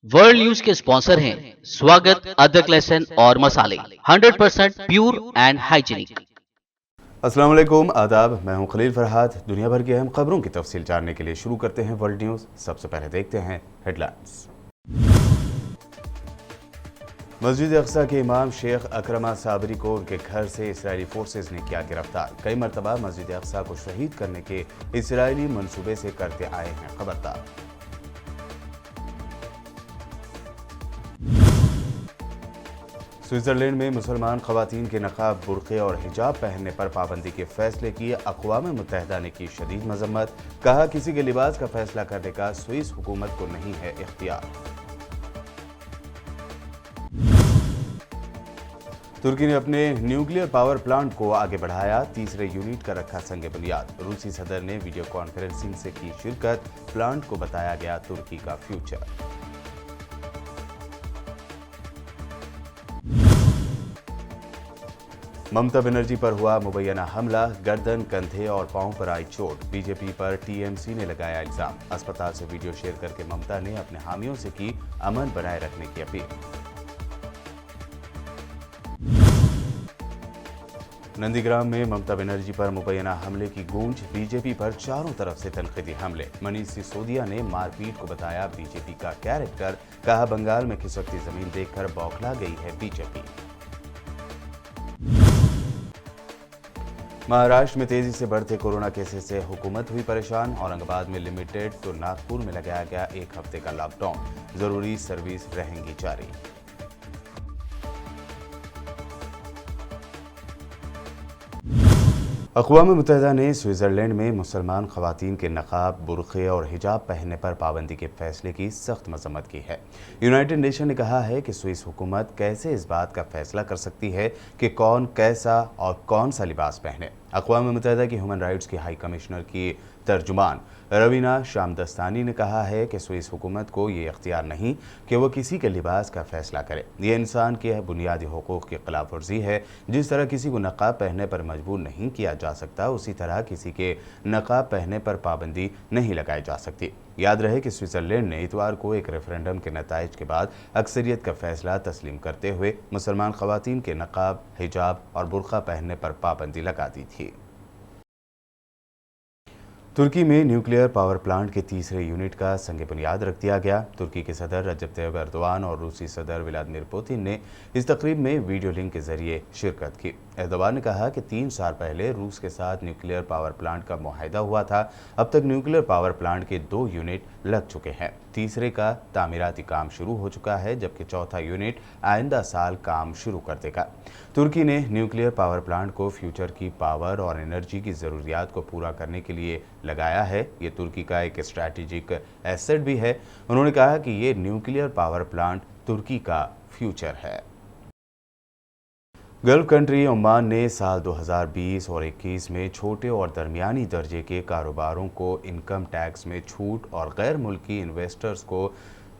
World news के sponsor हैं स्वागत, अदरक, लहसुन और मसाले 100% प्योर एंड हाइजीनिक। अस्सलाम वालेकुम, आदाब। मैं हूं खलील फरहाद। दुनिया भर की अहम खबरों की तफसील जानने के लिए शुरू करते हैं वर्ल्ड न्यूज़। सबसे पहले देखते हैं हेडलाइंस। मस्जिद अक्सा के इमाम शेख अकरमा साबरी को उनके घर से इसराइली फोर्सेज ने किया गिरफ्तार। कई मरतबा मस्जिद अक्सा को शहीद करने के इसराइली मंसूबे से करते आए हैं खबरदार। स्विट्जरलैंड में मुसलमान खवातीन के नकाब, बुर्के और हिजाब पहनने पर पाबंदी के फैसले की अक़वाम मुत्तहिदा ने की शदीद मजम्मत। कहा, किसी के लिबास का फैसला करने का स्विस हुकूमत को नहीं है इख्तियार। तुर्की ने अपने न्यूक्लियर पावर प्लांट को आगे बढ़ाया, तीसरे यूनिट का रखा संग बुनियाद। रूसी सदर ने वीडियो कॉन्फ्रेंसिंग से की शिरकत। प्लांट को बताया गया तुर्की का फ्यूचर। ममता बनर्जी पर हुआ मुबैना हमला, गर्दन, कंधे और पांव पर आई चोट। बीजेपी पर टीएमसी ने लगाया इल्जाम। अस्पताल से वीडियो शेयर करके ममता ने अपने हामियों से की अमन बनाए रखने की अपील। नंदीग्राम में ममता बनर्जी पर मुबैना हमले की गूंज। बीजेपी पर चारों तरफ से तनकीदी हमले। मनीष सिसोदिया ने मारपीट को बताया बीजेपी का कैरेक्टर। कहा, बंगाल में खिसकती जमीन देखकर बौखला गई है बीजेपी। महाराष्ट्र में तेजी से बढ़ते कोरोना केसेस से हुकूमत हुई परेशान। औरंगाबाद में लिमिटेड तो नागपुर में लगाया गया 1 हफ्ते का लॉकडाउन। जरूरी सर्विस रहेंगी जारी। अक़वाम मुत्तहिदा ने स्विट्जरलैंड में मुसलमान खवातीन के नकाब, बुर्क़े और हिजाब पहनने पर पाबंदी के फैसले की सख्त मजम्मत की है। यूनाइटेड नेशन ने कहा है कि स्विस हुकूमत कैसे इस बात का फैसला कर सकती है कि कौन कैसा और कौन सा लिबास पहने। अक़वाम मुत्तहिदा की ह्यूमन राइट्स की हाई कमिश्नर की तर्जुमान रवीना शामदस्तानी ने कहा है कि स्विस हुकूमत को ये इख्तियार नहीं कि वो किसी के लिबास का फैसला करे। ये इंसान के बुनियादी हुकूक़ की खिलाफ वर्जी है। जिस तरह किसी को नक़ाब पहनने पर मजबूर नहीं किया जा सकता, उसी तरह किसी के नक़ाब पहनने पर पाबंदी नहीं लगाई जा सकती। याद रहे कि स्विट्जरलैंड ने इतवार को एक रेफरेंडम के नताइज के बाद अक्सरियत का फैसला तस्लीम करते हुए मुसलमान खवातीन के नक़ाब, हिजाब और बुर्का पहनने पर पाबंदी लगा दी थी। तुर्की में न्यूक्लियर पावर प्लांट के तीसरे यूनिट का संग बुनियाद रख दिया गया। तुर्की के सदर रजब तैयब एर्दोआन और रूसी सदर व्लादिमीर पुतिन ने इस तकरीब में वीडियो लिंक के जरिए शिरकत की। एर्दोआन ने कहा कि 3 साल पहले रूस के साथ न्यूक्लियर पावर प्लांट का मुआहिदा हुआ था। अब तक न्यूक्लियर पावर प्लांट के 2 यूनिट लग चुके हैं। तीसरे का तामीराती काम शुरू हो चुका है, जबकि चौथा यूनिट आइंदा साल काम शुरू कर देगा। तुर्की ने न्यूक्लियर पावर प्लांट को फ्यूचर की पावर और एनर्जी की ज़रूरियात को पूरा करने के लिए लगाया है। ये तुर्की का एक स्ट्रैटेजिक एसेट भी है। उन्होंने कहा कि ये न्यूक्लियर पावर प्लांट तुर्की का फ्यूचर है। गल्फ कंट्री ओमान ने साल 2020 और 21 में छोटे और दरमियानी दर्जे के कारोबारों को इनकम टैक्स में छूट और गैर मुल्की इन्वेस्टर्स को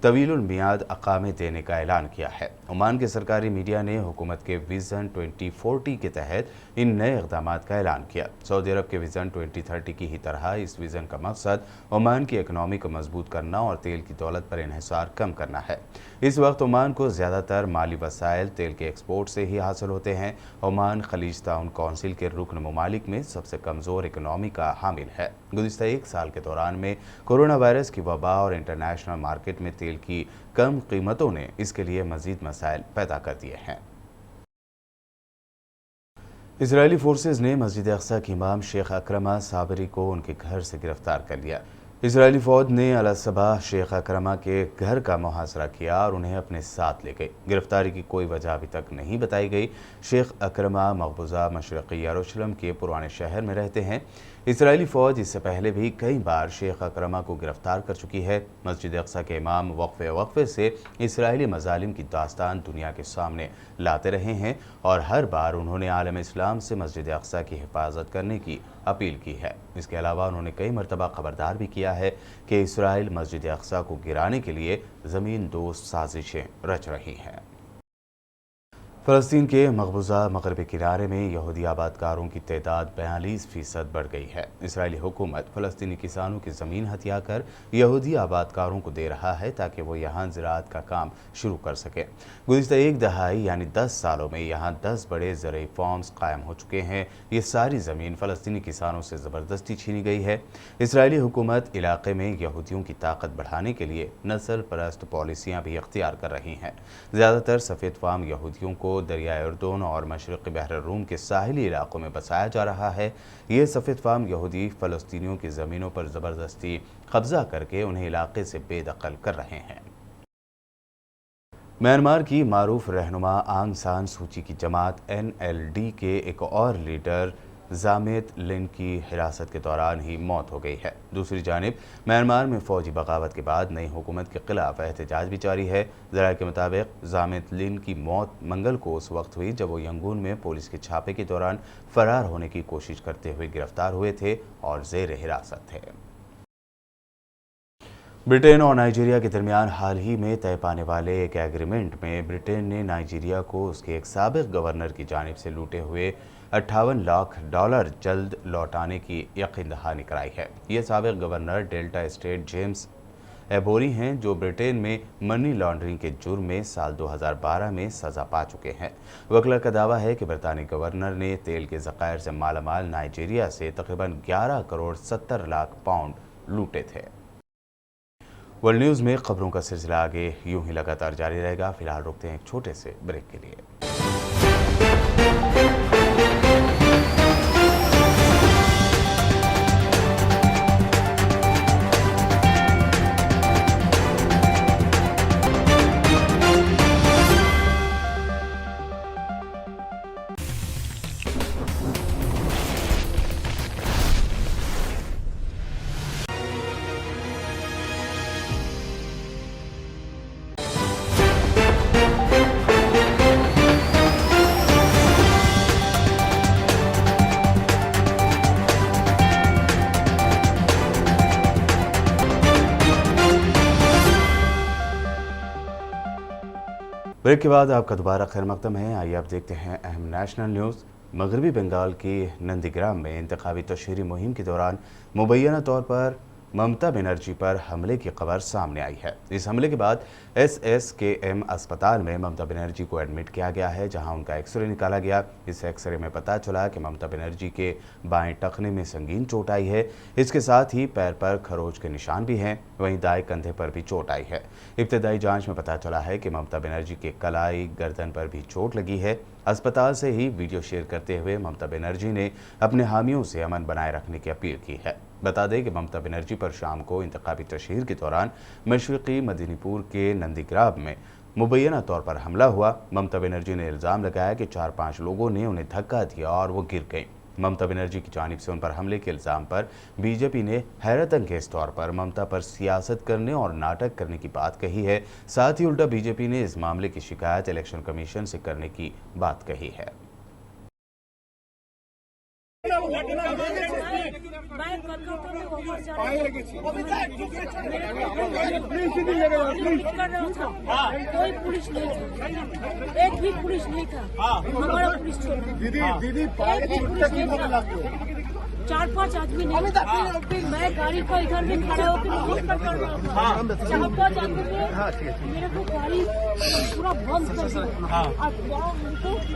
तवीलुल मियाद अकामे देने का ऐलान किया है। ओमान के सरकारी मीडिया ने हुकूमत के विजन 2040 के तहत इन नए इक़दामात का ऐलान किया। सऊदी अरब के विजन 2030 की ही तरह इस विजन का मकसद ओमान की इकनॉमी को मजबूत करना और तेल की दौलत पर इन्हिसार कम करना है। इस वक्त ओमान को ज़्यादातर माली वसाइल तेल के एक्सपोर्ट से ही हासिल होते हैं। ओमान खलीज ताउन कौंसिल के रुकन ममालिक में सबसे कमज़ोर इकनॉमी का हामिल है। गुज़िश्ता 1 साल के दौरान में कोरोना वायरस की वबा और इंटरनेशनल मार्केट में तेल की कम कीमतों ने इसके लिए मजीद मसाइल पैदा कर दिए हैं। इजरायली फोर्सेज ने मस्जिद अक्सा के इमाम शेख अकरमा साबरी को उनके घर से गिरफ्तार कर लिया। इजरायली फौज ने अल-सबाह शेख अकरमा के घर का मुहासरा किया और उन्हें अपने साथ ले गई। गिरफ्तारी की कोई वजह अभी तक नहीं बताई गई। शेख अकरमा मकबूजा मशरक़ी यरूशलेम के पुराने शहर में रहते हैं। इजरायली फ़ौज इससे पहले भी कई बार शेख अकरमा को गिरफ्तार कर चुकी है। मस्जिद अक्सा के इमाम वक्फे से इसराइली मजालिम की दास्तान दुनिया के सामने लाते रहे हैं और हर बार उन्होंने आलम इस्लाम से मस्जिद अक्सा की हिफाजत करने की अपील की है। इसके अलावा उन्होंने कई मरतबा खबरदार भी किया है कि इसराइल मस्जिद अक्सा को गिराने के लिए ज़मीन दोस्त साजिशें रच रही हैं। फ़लस्तीन के मकबूजा मगरबी किनारे में यहूदी आबादकारों की तादाद 42% बढ़ गई है। इसराइली हुकूमत फ़लस्तीनी किसानों की ज़मीन हथिया कर यहूदी आबादकारों को दे रहा है ताकि वो यहाँ ज़राअत का काम शुरू कर सकें। गुज़िश्ता एक दहाई यानी 10 सालों में यहाँ 10 बड़े ज़रई फार्म्स कायम हो चुके हैं। ये सारी ज़मीन फ़लस्तीनी किसानों से ज़बरदस्ती छीनी गई है। इसराइली हुकूमत इलाके में यहूदियों की ताकत बढ़ाने के लिए नस्ल परस्त पॉलिसियाँ भी अख्तियार कर रही हैं। ज़्यादातर सफ़ेद फार्म यहूदियों को दरियाए उर्दून और मशरक़ी बहर रूम के साहिली इलाकों में बसाया जा रहा है। ये सफ़ेद फार्म यहूदी फ़लस्तीनियों की ज़मीनों पर ज़बरदस्ती कब्ज़ा करके उन्हें इलाके से बेदखल कर रहे हैं। म्यांमार की मारूफ रहनुमा आंग सान सूची की जमात NLD के एक और लीडर जामेत लिन की हिरासत के दौरान ही मौत हो गई है। दूसरी जानिब म्यांमार में फौजी बगावत के बाद नई हुकूमत के खिलाफ एहतजाज भी जारी है। ज़राए के मुताबिक जामेत लिन की मौत मंगल को उस वक्त हुई जब वो यंगून में पुलिस के छापे के दौरान फरार होने की कोशिश करते हुए गिरफ्तार हुए थे और ज़ेर हिरासत थे। ब्रिटेन और नाइजीरिया के दरमियान हाल ही में तय पाने वाले एक एग्रीमेंट में ब्रिटेन ने नाइजीरिया को उसके एक साबिक गवर्नर की जानिब से लूटे हुए $58 लाख जल्द लौटाने की यकीन दहानी कराई है। ये साबिक गवर्नर डेल्टा स्टेट जेम्स एबोरी हैं, जो ब्रिटेन में मनी लॉन्ड्रिंग के जुर्म में साल 2012 में सज़ा पा चुके हैं। वकला का दावा है कि बरतानी गवर्नर ने तेल के ज़खायर से मालामाल नाइजीरिया से तकरीबन 11 करोड़ 70 लाख पाउंड लूटे थे। वर्ल्ड न्यूज़ में खबरों का सिलसिला आगे यूं ही लगातार जारी रहेगा। फिलहाल रुकते हैं एक छोटे से ब्रेक के लिए। ब्रेक के बाद आपका दोबारा खैर मकदम है। आइए आप देखते हैं अहम नेशनल न्यूज़। मगरबी बंगाल के नंदीग्राम में इंतखाबी तशहीरी मुहिम के दौरान मुबैना तौर पर ममता बनर्जी पर हमले की खबर सामने आई है। इस हमले के बाद SSKM अस्पताल में ममता बनर्जी को एडमिट किया गया है, जहां उनका एक्सरे निकाला गया। इस एक्सरे में पता चला कि ममता बनर्जी के बाएं टखने में संगीन चोट आई है। इसके साथ ही पैर पर खरोच के निशान भी हैं, वहीं दाएं कंधे पर भी चोट आई है। इब्तदाई जांच में पता चला है कि ममता बनर्जी के कलाई गर्दन पर भी चोट लगी है। अस्पताल से ही वीडियो शेयर करते हुए ममता बनर्जी ने अपने हामियों से अमन बनाए रखने की अपील की है। बता दें कि ममता बनर्जी पर शाम को इंतखाबी तशहीर के दौरान मशरक़ी मदनीपुर के नंदीग्राम में मुबैना तौर पर हमला हुआ। ममता बनर्जी ने इल्ज़ाम लगाया कि 4-5 लोगों ने उन्हें धक्का दिया और वो गिर गईं। ममता बनर्जी की जानिब से उन पर हमले के इल्ज़ाम पर बीजेपी ने हैरत अंगेज तौर पर ममता पर सियासत करने और नाटक करने की बात कही है। साथ ही उल्टा बीजेपी ने इस मामले की शिकायत इलेक्शन कमीशन से करने की बात कही है। कोई पुलिस नहीं था, एक भी पुलिस नहीं था। हमारा पुलिस दीदी 4-5 आदमी नहीं था। मैं गाड़ी को इधर में खड़ा होकर नोट कर रहा था। 4-5 आदमी ने मेरे को गाड़ी पूरा बंद कर दिया और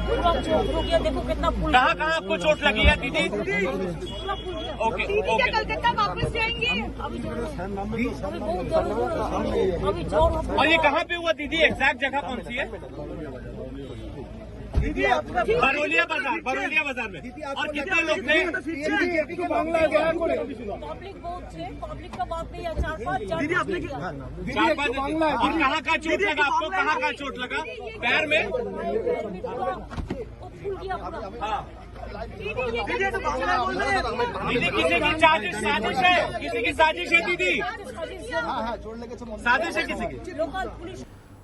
पूरा चोट हो गया। देखो कितना पुलिस। कहाँ आपको चोट लगी है दीदी? ओके दीदी कलकत्ता वापस जाएंगे। अभी बहुत दर्द हो रहा है, अभी जोर। और ये कहाँ पे हुआ दीदी? एग्जैक्ट जगह कौन सी है दीदी? बरौलिया बाजार में। और कितने लोग थे? पब्लिक बहुत थे, पब्लिक का बात नहीं है। 4-5 और कहाँ का चोट लगा आपको? कहाँ का चोट लगा? पैर में? फूल गया पूरा। दीदी किसी की साजिश है? किसी की साजिश है दीदी? साजिश है किसी की?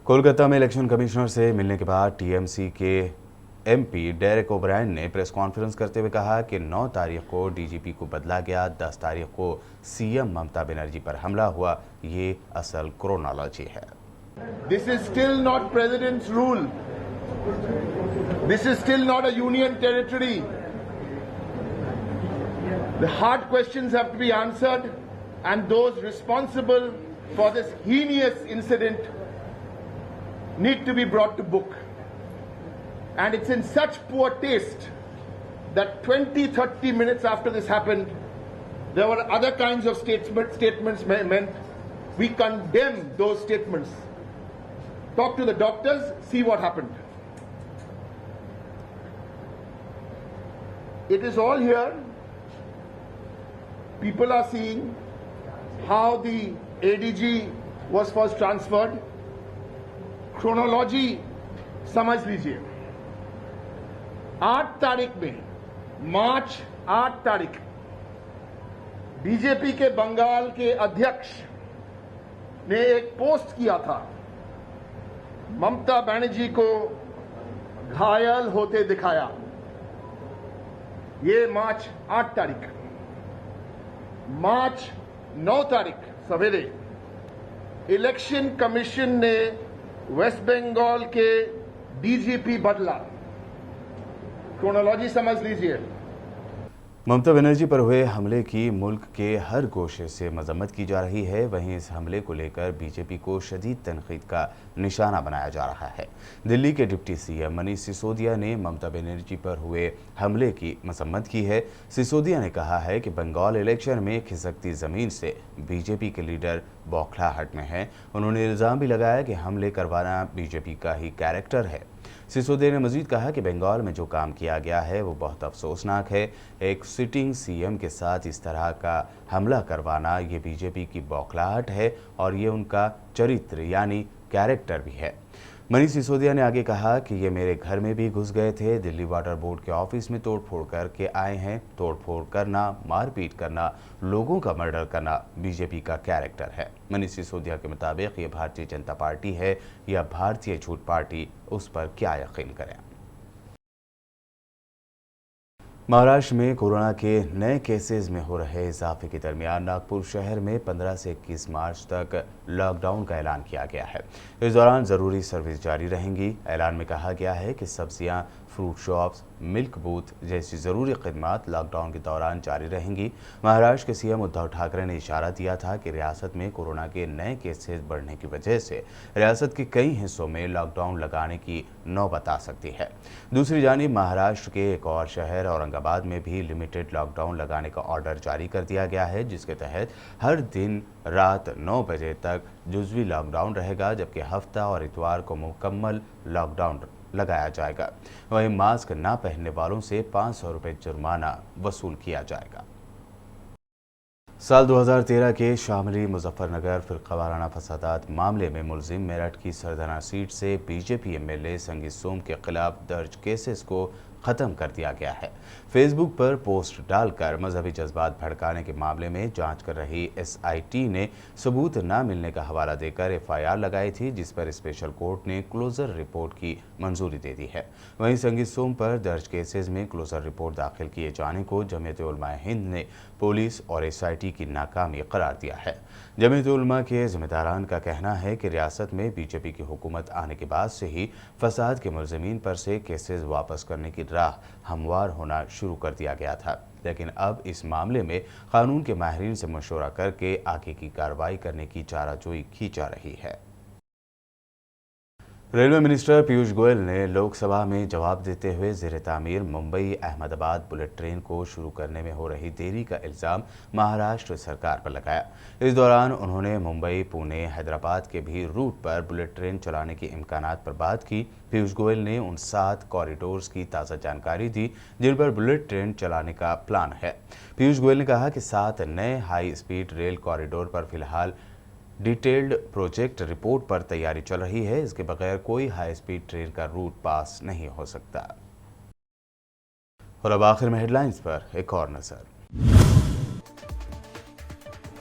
कोलकाता में इलेक्शन कमिश्नर से मिलने के बाद TMC के MP डेरेक ओब्रायन ने प्रेस कॉन्फ्रेंस करते हुए कहा कि 9 तारीख को DGP को बदला गया, 10 तारीख को CM ममता बनर्जी पर हमला हुआ। ये असल क्रोनोलॉजी है। This is still not President's rule. This is still not a union territory. The hard questions have to be answered, and those responsible for this heinous incident need to be brought to book. And it's in such poor taste that 20-30 minutes after this happened, there were other kinds of statements meant. We condemn those statements. Talk to the doctors, see what happened. It is all here. People are seeing how the ADG was first transferred. Chronology समझ लीजिए. 8 तारीख में, मार्च 8 तारीख, BJP के बंगाल के अध्यक्ष ने एक पोस्ट किया था, ममता बनर्जी को घायल होते दिखाया. ये मार्च 8 तारीख. मार्च 9 तारीख सवेरे इलेक्शन कमीशन ने वेस्ट बंगाल के डीजीपी बदला. क्रोनोलॉजी समझ लीजिए. ममता बनर्जी पर हुए हमले की मुल्क के हर गोशे से मजम्मत की जा रही है. वहीं इस हमले को लेकर बीजेपी को शदीद तनकीद का निशाना बनाया जा रहा है. दिल्ली के डिप्टी सीएम मनीष सिसोदिया ने ममता बनर्जी पर हुए हमले की मजम्मत की है. सिसोदिया ने कहा है कि बंगाल इलेक्शन में खिसकती ज़मीन से बीजेपी के लीडर बौखलाहट में हैं. उन्होंने इल्ज़ाम भी लगाया कि हमले करवाना बीजेपी का ही कैरेक्टर है. सिसोदिया ने मजीद कहा कि बंगाल में जो काम किया गया है वो बहुत अफसोसनाक है. एक सिटिंग सीएम के साथ इस तरह का हमला करवाना ये बीजेपी की बौखलाहट है और ये उनका चरित्र यानी कैरेक्टर भी है. मनीष सिसोदिया ने आगे कहा कि ये मेरे घर में भी घुस गए थे. दिल्ली वाटर बोर्ड के ऑफिस में तोड़फोड़ करके आए हैं. तोड़फोड़ करना, मारपीट करना, लोगों का मर्डर करना बीजेपी का कैरेक्टर है. मनीष सिसोदिया के मुताबिक ये भारतीय जनता पार्टी है या भारतीय झूठ पार्टी, उस पर क्या यकीन करें. महाराष्ट्र में कोरोना के नए केसेस में हो रहे इजाफे के दरमियान नागपुर शहर में 15 से 21 मार्च तक लॉकडाउन का ऐलान किया गया है. इस दौरान ज़रूरी सर्विस जारी रहेंगी. ऐलान में कहा गया है कि सब्जियां, फ्रूट शॉप्स, मिल्क बूथ जैसी ज़रूरी खदमात लॉकडाउन के दौरान जारी रहेंगी. महाराष्ट्र के सीएम उद्धव ठाकरे ने इशारा दिया था कि रियासत में कोरोना के नए केसेस बढ़ने की वजह से रियासत के कई हिस्सों में लॉकडाउन लगाने की नौबत आ सकती है. दूसरी जानिब महाराष्ट्र के एक और शहर औरंगाबाद में भी लिमिटेड लॉकडाउन लगाने का ऑर्डर जारी कर दिया गया है, जिसके तहत हर दिन रात 9 बजे तक जुज़वी लॉकडाउन रहेगा, जबकि हफ्ता और इतवार को मुकम्मल लॉकडाउन लगाया जाएगा. वहीं मास्क ना पहनने वालों से 500 रुपये जुर्माना वसूल किया जाएगा. साल 2013 के शामली मुजफ्फरनगर फिरकावाराना फसादात मामले में मुलजिम मेरठ की सरदाना सीट से बीजेपी एमएलए संगीत सोम के खिलाफ दर्ज केसेस को ख़त्म कर दिया गया है. फेसबुक पर पोस्ट डालकर मजहबी जज्बात भड़काने के मामले में जांच कर रही एसआईटी ने सबूत न मिलने का हवाला देकर एफआईआर लगाई थी, जिस पर स्पेशल कोर्ट ने क्लोजर रिपोर्ट की मंजूरी दे दी है. वहीं संगीत सोम पर दर्ज केसेस में क्लोजर रिपोर्ट दाखिल किए जाने को जमीयत उलमा हिंद ने पुलिस और एसआईटी की नाकामी करार दिया है. जमीयत उलमा के जिम्मेदारान का कहना है कि रियासत में बीजेपी की हुकूमत आने के बाद से ही फसाद के मुलजिमीन पर से केसेस वापस करने की राह हमवार होना शुरू कर दिया गया था, लेकिन अब इस मामले में कानून के माहिरीन से मशवरा करके आगे की कार्रवाई करने की चाराजोई की जा रही है. रेलवे मिनिस्टर पीयूष गोयल ने लोकसभा में जवाब देते हुए ज़ेर तामीर मुंबई अहमदाबाद बुलेट ट्रेन को शुरू करने में हो रही देरी का इल्ज़ाम महाराष्ट्र सरकार पर लगाया. इस दौरान उन्होंने मुंबई, पुणे, हैदराबाद के भी रूट पर बुलेट ट्रेन चलाने के इम्कानात पर बात की. पीयूष गोयल ने उन 7 कॉरिडोर्स की ताज़ा जानकारी दी जिन पर बुलेट ट्रेन चलाने का प्लान है. पीयूष गोयल ने कहा कि 7 नए हाई स्पीड रेल कॉरिडोर पर फिलहाल डिटेल्ड प्रोजेक्ट रिपोर्ट पर तैयारी चल रही है. इसके बगैर कोई हाई स्पीड ट्रेन का रूट पास नहीं हो सकता. और अब आखिर में हेडलाइंस पर एक और नजर.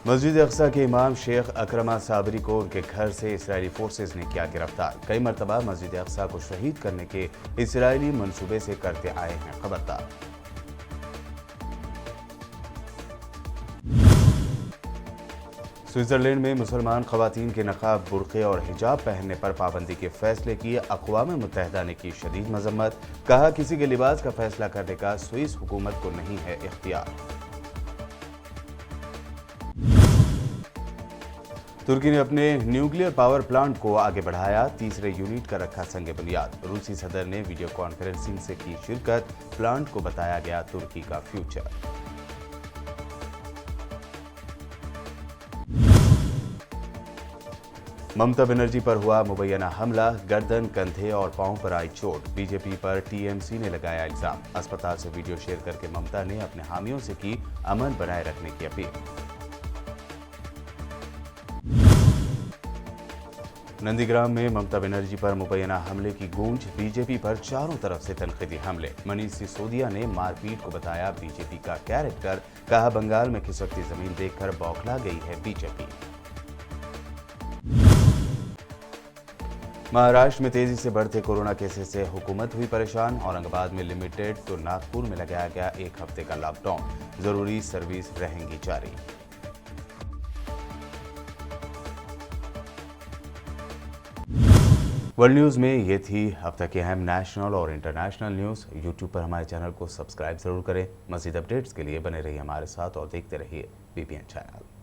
मस्जिद अक्सा के इमाम शेख अकरमा साबरी को उनके घर से इस्राएली फोर्सेस ने किया गिरफ्तार. कई मरतबा मस्जिद अक्सा को शहीद करने के इस्राएली मंसूबे से करते आए हैं खबरदार. स्विट्जरलैंड में मुसलमान खवातीन के नकाब, बुर्के और हिजाब पहनने पर पाबंदी के फैसले की अक़वाम मुत्तहिदा ने की शदीद मजम्मत। कहा, किसी के लिबास का फैसला करने का स्विस हुकूमत को नहीं है इख्तियार। तुर्की ने अपने न्यूक्लियर पावर प्लांट को आगे बढ़ाया, तीसरे यूनिट का रखा संग बुनियाद। रूसी सदर ने वीडियो कॉन्फ्रेंसिंग से की शिरकत, प्लांट को बताया गया तुर्की का फ्यूचर। ममता बनर्जी पर हुआ मुबैना हमला, गर्दन, कंधे और पांव पर आई चोट। बीजेपी पर टीएमसी ने लगाया इल्जाम। अस्पताल से वीडियो शेयर करके ममता ने अपने हामियों से की अमन बनाए रखने की अपील। नंदीग्राम में ममता बनर्जी पर मुबैना हमले की गूंज, बीजेपी पर चारों तरफ से तनकीदी हमले। मनीष सिसोदिया ने मारपीट को बताया बीजेपी का कैरेक्टर। कहा, बंगाल में खिसकती जमीन देखकर बौखला गई है बीजेपी। महाराष्ट्र में तेजी से बढ़ते कोरोना केसेस से हुकूमत हुई परेशान। औरंगाबाद में लिमिटेड तो नागपुर में लगाया गया 1 हफ्ते का लॉकडाउन। जरूरी सर्विस रहेंगी जारी। वर्ल्ड न्यूज में ये थी अब तक की अहम नेशनल और इंटरनेशनल न्यूज। यूट्यूब पर हमारे चैनल को सब्सक्राइब जरूर करें। मज़ीद अपडेट्स के लिए बने रहिए हमारे साथ और देखते रहिए बीपीएन चैनल।